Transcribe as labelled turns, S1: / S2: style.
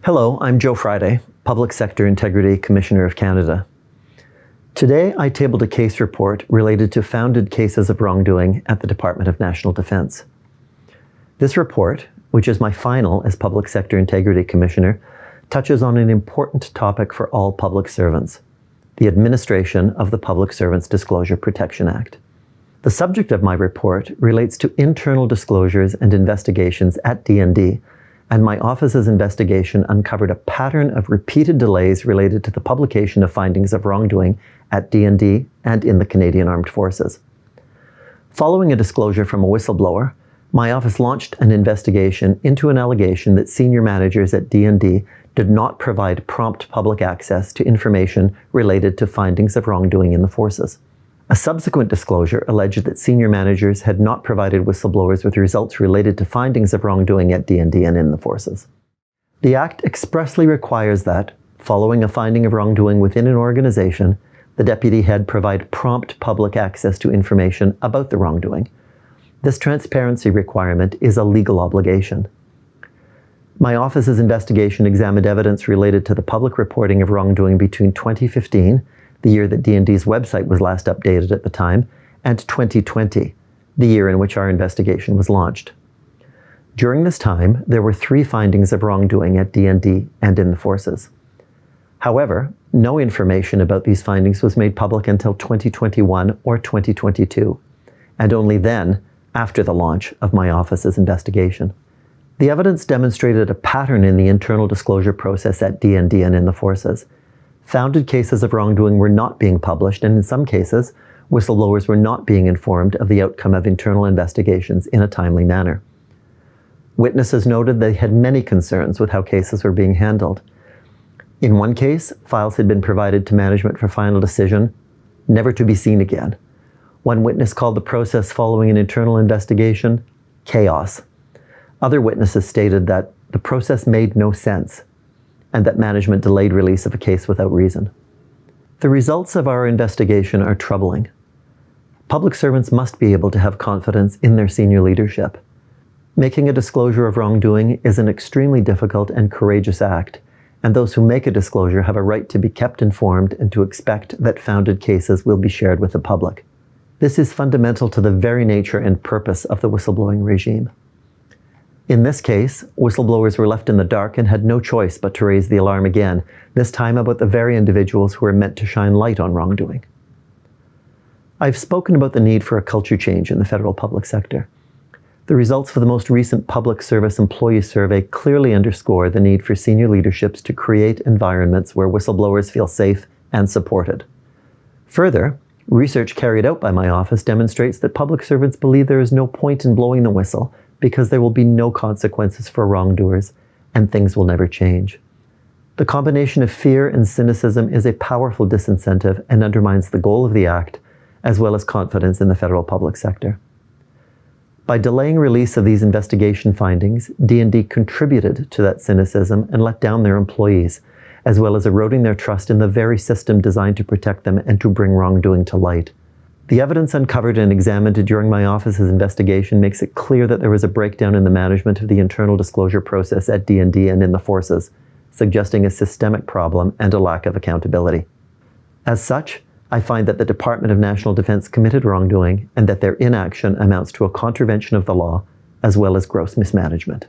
S1: Hello, I'm Joe Friday, Public Sector Integrity Commissioner of Canada. Today, I tabled a case report related to founded cases of wrongdoing at the Department of National Defence. This report, which is my final as Public Sector Integrity Commissioner, touches on an important topic for all public servants, the administration of the Public Servants Disclosure Protection Act. The subject of my report relates to internal disclosures and investigations at DND, and my office's investigation uncovered a pattern of repeated delays related to the publication of findings of wrongdoing at DND and in the Canadian Armed Forces. Following a disclosure from a whistleblower, my office launched an investigation into an allegation that senior managers at DND did not provide prompt public access to information related to findings of wrongdoing in the forces. A subsequent disclosure alleged that senior managers had not provided whistleblowers with results related to findings of wrongdoing at DND and in the forces. The Act expressly requires that, following a finding of wrongdoing within an organization, the deputy head provide prompt public access to information about the wrongdoing. This transparency requirement is a legal obligation. My office's investigation examined evidence related to the public reporting of wrongdoing between 2015, the year that DND's website was last updated at the time, and 2020, the year in which our investigation was launched. During this time, there were 3 findings of wrongdoing at DND and in the forces. However, no information about these findings was made public until 2021 or 2022, and only then, after the launch of my office's investigation. The evidence demonstrated a pattern in the internal disclosure process at DND and in the forces. Founded cases of wrongdoing were not being published, and in some cases, whistleblowers were not being informed of the outcome of internal investigations in a timely manner. Witnesses noted they had many concerns with how cases were being handled. In one case, files had been provided to management for final decision, never to be seen again. One witness called the process following an internal investigation chaos. Other witnesses stated that the process made no sense, and that management delayed release of a case without reason. The results of our investigation are troubling. Public servants must be able to have confidence in their senior leadership. Making a disclosure of wrongdoing is an extremely difficult and courageous act, and those who make a disclosure have a right to be kept informed and to expect that founded cases will be shared with the public. This is fundamental to the very nature and purpose of the whistleblowing regime. In this case, whistleblowers were left in the dark and had no choice but to raise the alarm again, this time about the very individuals who were meant to shine light on wrongdoing. I've spoken about the need for a culture change in the federal public sector. The results for the most recent Public Service Employee Survey clearly underscore the need for senior leaderships to create environments where whistleblowers feel safe and supported. Further, research carried out by my office demonstrates that public servants believe there is no point in blowing the whistle because there will be no consequences for wrongdoers and things will never change. The combination of fear and cynicism is a powerful disincentive and undermines the goal of the Act, as well as confidence in the federal public sector. By delaying release of these investigation findings, DND contributed to that cynicism and let down their employees, as well as eroding their trust in the very system designed to protect them and to bring wrongdoing to light. The evidence uncovered and examined during my office's investigation makes it clear that there was a breakdown in the management of the internal disclosure process at DND and in the forces, suggesting a systemic problem and a lack of accountability. As such, I find that the Department of National Defence committed wrongdoing and that their inaction amounts to a contravention of the law, as well as gross mismanagement.